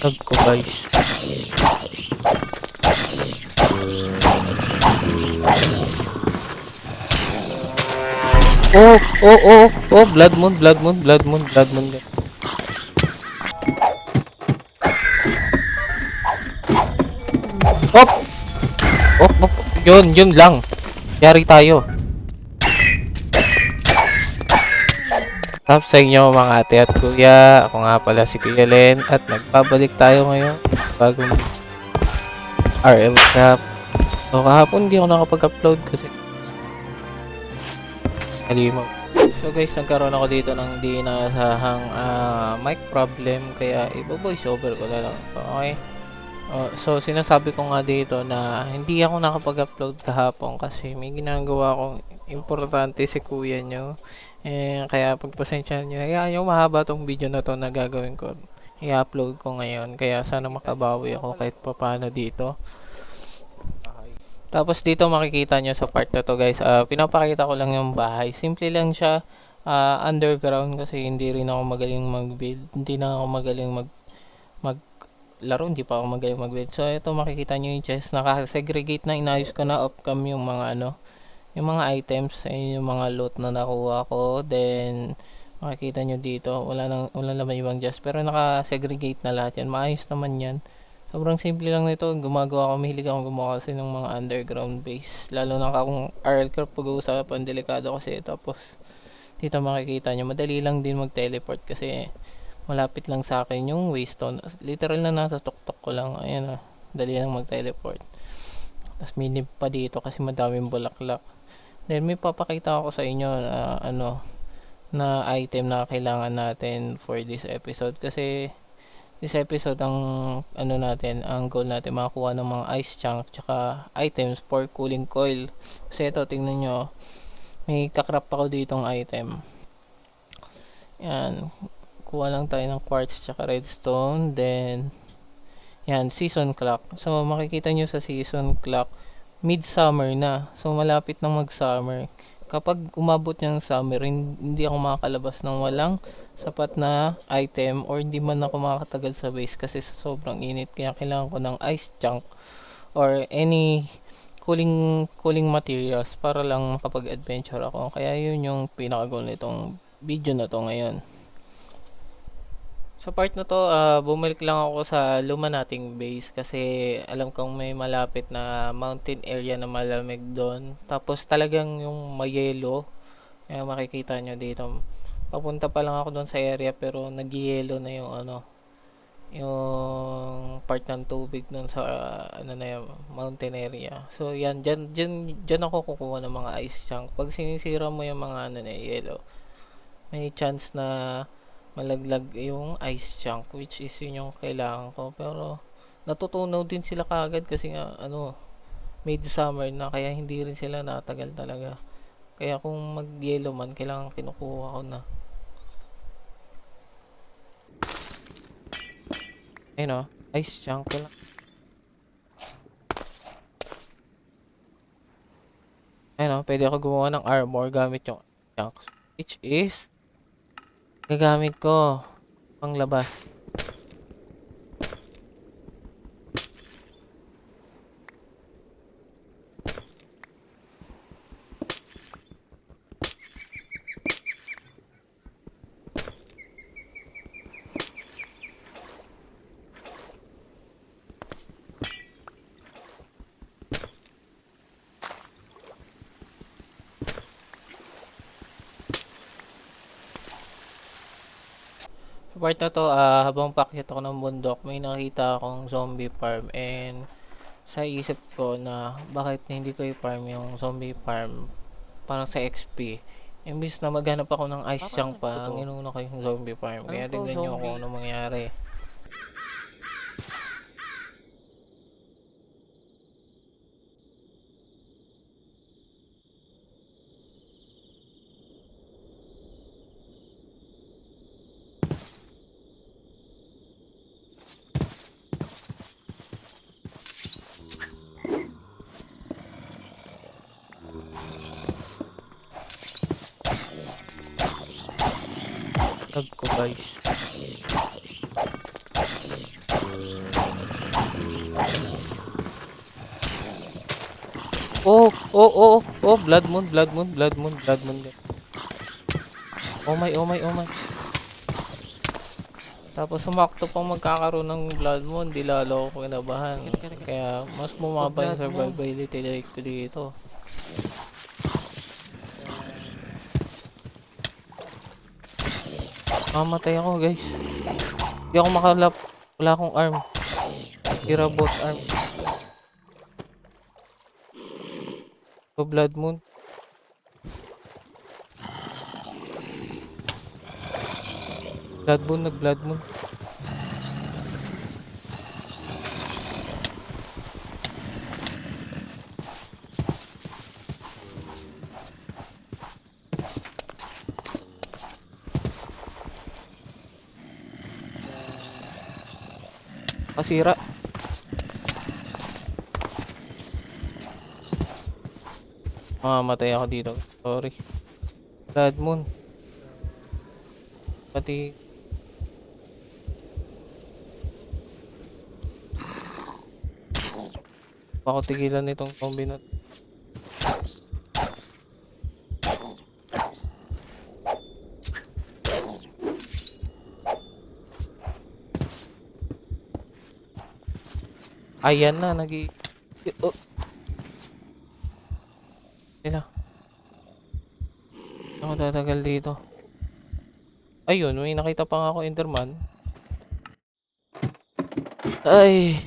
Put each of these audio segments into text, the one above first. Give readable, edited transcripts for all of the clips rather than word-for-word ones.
Lag ko guys. Oh, oh, oh, oh, blood moon, blood moon, blood moon, blood moon. Op! Op, op, yun lang. Yari tayo. Up sa inyo mga ate at kuya. Ako nga pala si Kuya Len at nagbabalik tayo ngayon bagong RL Craft. So kahapon hindi ako nakapag-upload kasi kalimaw. So guys, nagkaroon ako dito ng di nasahang mic problem kaya i-voice over ko na lang. So, okay. So sinasabi ko nga dito na hindi ako nakapag-upload kahapon kasi may ginagawa akong importante si kuya nyo. Kaya pagpasensya nyo, yung mahaba tong video na to na gagawin ko. I-upload ko ngayon kaya sana makabawi ako kahit papaano dito. Tapos dito makikita nyo sa part na to guys, pinapakita ko lang yung bahay. Simple lang siya, underground kasi hindi rin ako magaling mag-build. Hindi na ako magaling maglaro, hindi pa ako magaling mag-build. So ito makikita nyo yung chest, naka-segregate na, inayos ko na off-cam yung mga yung mga items, yung mga loot na nakuha ko. Then makikita nyo dito, wala naman ibang chest pero naka-segregate na lahat yan. Maayos naman yan. Sobrang simple lang nito. Gumagawa ako, mahilig akong gumawa kasi ng mga underground base. Lalo na kung RL Corp pag-uusapan, delikado kasi. Tapos dito makikita nyo, madali lang din mag-teleport kasi malapit lang sa akin yung waystone. Literal na nasa tuktok ko lang. Ayan dali lang mag-teleport. Tapos minip pa dito kasi madaming bulaklak. Then may papakita ako sa inyo na na item na kailangan natin for this episode kasi this episode ang ang goal natin makakuha ng mga ice chunk tsaka items for cooling coil. Kasi ito tingnan nyo, may kakrap ako ditong item. Yan, kuha lang tayo ng quartz tsaka redstone. Then yan, season clock. So makikita nyo sa season clock, midsummer na. So malapit nang mag-summer. Kapag umabot ng summer, hindi ako makakalabas ng walang sapat na item or hindi man ako makakatagal sa base kasi sa sobrang init. Kaya kailangan ko ng ice chunk or any cooling materials para lang makapag-adventure ako. Kaya yun yung pinaka-goal nitong video na to ngayon. Sa part na to, bumalik lang ako sa luma nating base kasi alam kong may malapit na mountain area na malamig doon. Tapos talagang yung mayelo, makikita nyo dito. Papunta pa lang ako doon sa area pero nagyelo na yung yung part ng tubig doon sa na yung mountain area. So yan, dyan ako kukuha ng mga ice chunk. Pag sinisira mo yung mga na yellow, may chance na malaglag yung ice chunk which is yun yung kailangan ko pero natutunaw din sila kagad kasi nga midsummer na kaya hindi rin sila natagal talaga kaya kung mag yellow man kailangan kinukuha ko na. Ayun ice chunk ko lang. Ayun pwede ako gumawa ng armor gamit yung chunks which is gagamit ko pang labas. Sa part na to, habang paakyat ako ng bundok, may nakita akong zombie farm and sa isip ko na bakit hindi ko i-farm yung zombie farm parang sa XP. Imbis na maghanap ako ng ice chunk pa, ang inuna ko yung zombie farm. Kaya tignan nyo kung ano mangyari. Lag ko guys. Oh, oh, oh, oh, blood moon, blood moon, blood moon, blood moon. Oh my, oh my, oh my. Tapos sumakto pang magkakaroon ng blood moon, di lalo ako kinabahan. Kaya mas bumaba yung Blood moon. survivability rate ko dito. Mamatay ako guys. Di ako makalap. Wala akong arm. Tira both arm. So blood moon. Blood moon, nag blood moon. Kasira. Mamamatay ako dito. Sorry. Blood moon. Pati ako tigilan nitong zombie na. Ayan na, oh, sila. Ako tatagal dito. Ayun, may nakita pa nga ako Enderman. Ay.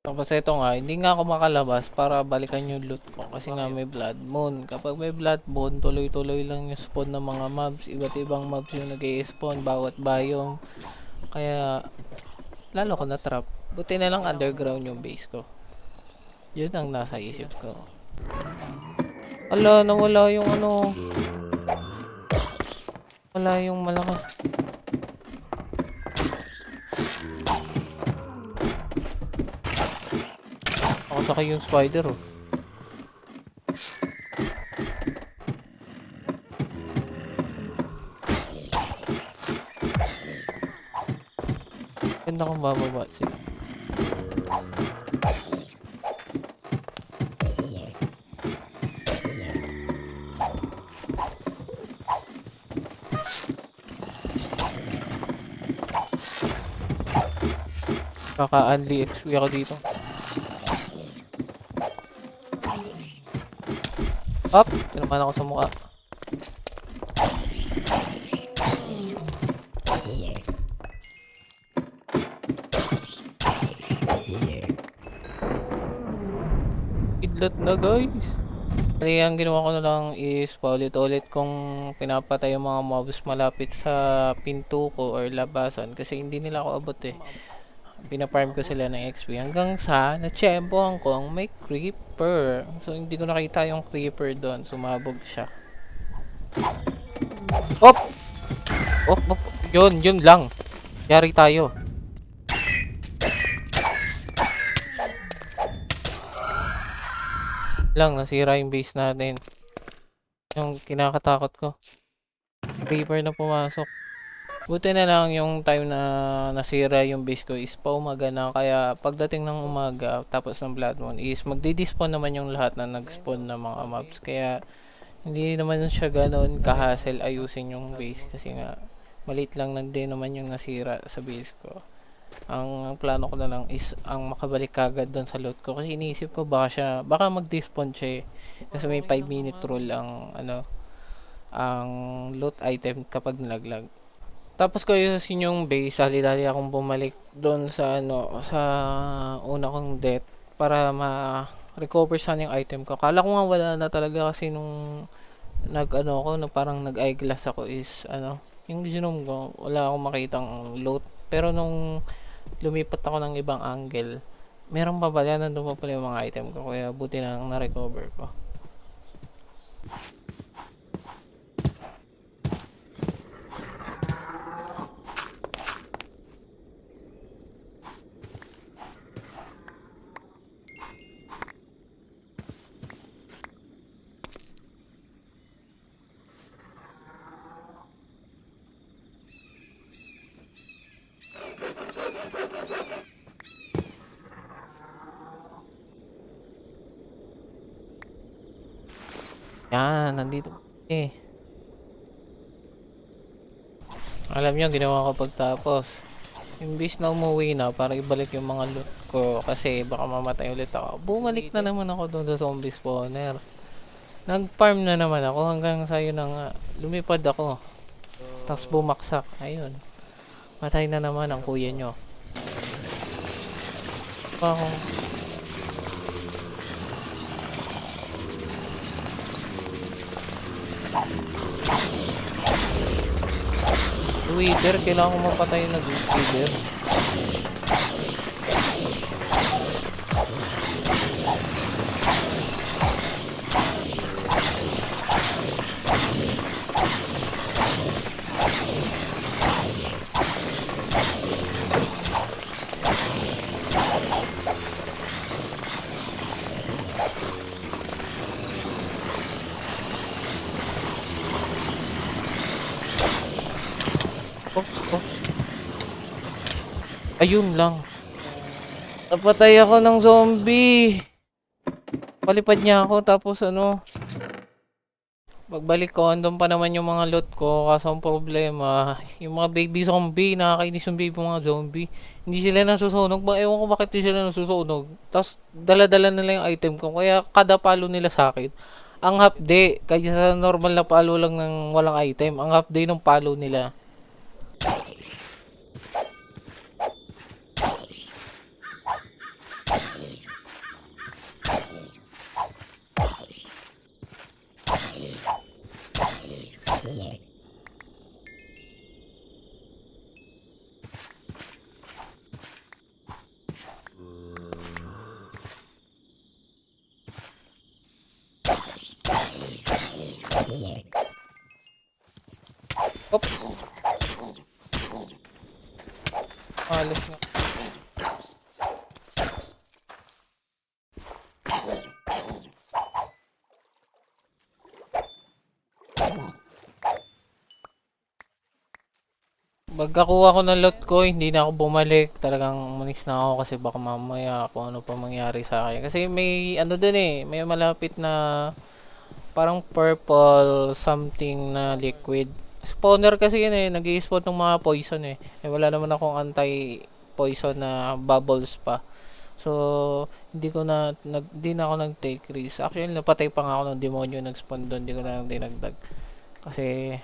Tapos ito nga, hindi nga ako makalabas para balikan yung loot ko kasi nga may blood moon. Kapag may blood moon, tuloy-tuloy lang yung spawn ng mga mobs. Iba't ibang mobs yung nag-i-spawn bawat biome. Kaya lalo ko na trap. Buti na lang underground yung base ko. Yun ang nasa isip ko. Ala, nawala yung ano. Wala yung malakas. Ako saka yung spider oh. Ganda kong bababa sila. Kaka-unli XP ako dito. Up! Tinaman ako sa mukha. Idlat na guys. Kaya ang ginawa ko na lang is paulit-ulit kung pinapatay yung mga mobs malapit sa pinto ko or labasan kasi hindi nila ako abot eh. Pinafarm ko sila ng XP hanggang sa natsyempohan ko ang may creeper. So hindi ko nakita yung creeper doon. Sumabog siya. Op! Op! Op! Yun lang. Yari tayo. Lang, nasira yung base natin. Yung kinakatakot ko. Creeper na pumasok. Buti na lang yung time na nasira yung base ko is paumaga na. Kaya pagdating ng umaga, tapos ng blood moon is magdi-despawn naman yung lahat na nag-spawn ng mga mobs. Kaya hindi naman siya ganoon ka-hassle ayusin yung base. Kasi nga, maliit lang din naman yung nasira sa base ko. Ang plano ko na lang is ang makabalik kagad doon sa loot ko kasi iniisip ko baka mag-despawn siya eh. Kasi may 5-minute rule ang ang loot item kapag nalaglag. Tapos ko yung base, dali-dali akong bumalik doon sa sa una kong death para ma-recover sana yung item ko. Kala ko nga wala na talaga kasi nung parang nag-eyeglass ako is yung zoom ko, wala akong makitang loot. Pero nung lumipat ako ng ibang angle, meron pa pala, nandun pa pala yung mga item ko. Kaya buti na lang na-recover ko. Yan, nandito. Alam niyo, ginawa ko pagtapos. Imbis na umuwi na para ibalik yung mga loot ko kasi baka mamatay ulit ako. Bumalik na naman ako doon sa zombie spawner. Nag-farm na naman ako hanggang sa yun na nga. Lumipad ako. Tapos bumaksak. Ayun. Patay na naman ang kuya nyo. Ako. Wither. Kailangan ko mapatay na wither. Oops. Ayun lang. Napatay ako ng zombie. Palipad niya ako tapos ano. Pagbalik ko, andun pa naman yung mga loot ko. Kaso ang problema, yung mga baby zombie, nakakainis yung baby mga zombie. Hindi sila nasusunog. Ewan ko bakit hindi sila nasusunog. Tapos dala-dala nila yung item ko. Kaya kada palo nila sa akin, ang half day. Kaya sa normal na palo lang ng walang item. Ang half day ng palo nila. Oops. Alis nga. Pagkakuha ko ng lot ko, hindi na ako bumalik. Talagang umalis na ako kasi baka mamaya kung ano pa mangyari sa akin. Kasi may ano dun may malapit na parang purple something na liquid. Spawner kasi yun nag-i-spawn ng mga poison wala naman akong anti-poison na bubbles pa. So, hindi na ako nag-take risk. Actually, napatay pa nga ako ng demonyo nag-spawn doon. Hindi ko na lang dinagdag. Kasi,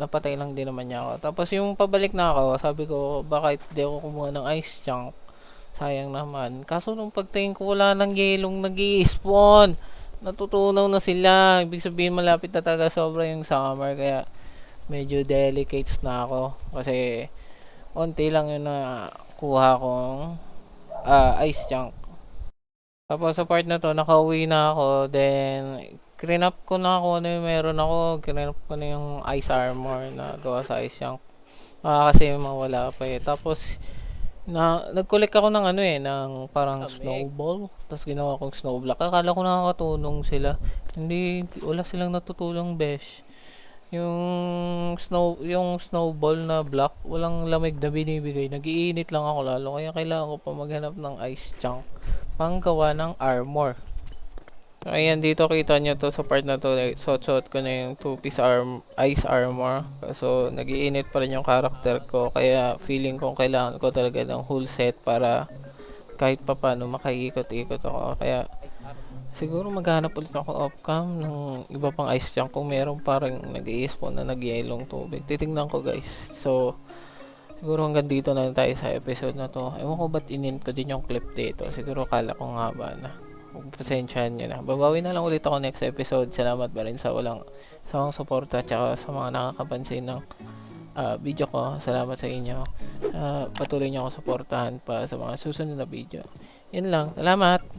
napatay lang din naman niya ako. Tapos yung pabalik na ako, sabi ko, bakit di ako kumuha ng ice chunk? Sayang naman. Kaso nung pagtingin ko, wala nang yelong nag-i-spawn. Natutunaw na sila. Ibig sabihin, malapit na talaga sobra yung summer. Kaya, medyo delicates na ako. Kasi, onti lang yung nakuha kong ice chunk. Tapos sa part na to, nakauwi na ako. Then, clean up ko na ako ano yung meron ako. Clean up ko na yung ice armor na gawa sa ice chunk. Kasi mawala pa Tapos, nag-collect ako ng ng parang snowball. Tapos ginawa kong snowblock. Akala ko nakakatulong sila. Hindi, wala silang natutulong besh. Yung snowball na block, walang lamig na binibigay. Nag-iinit lang ako lalo. Kaya kailangan ko pa maghanap ng ice chunk panggawa ng armor. So, ayan, dito kita nyo to sa part na to. Suot ko na yung 2-piece ice armor. So, nag-iinit pa rin yung character ko. Kaya, feeling ko kailangan ko talaga ng whole set para kahit pa paano makaikot-ikot ako. Kaya, siguro maghanap ulit ako off-cam ng iba pang ice chunk kung meron parang nag-i-spawn na nagyelong tubig. Titignan ko guys. So, siguro hanggang dito na tayo sa episode na to. Ewan ko ba't inin ko din yung clip dito. Siguro kala ko nga ba na. Pasensyahan nyo na. Babawi na lang ulit ako next episode. Salamat pa rin sa walang suporta at sa mga nakakapansin ng video ko. Salamat sa inyo. Patuloy nyo ako suportahan pa sa mga susunod na video. Yun lang. Salamat!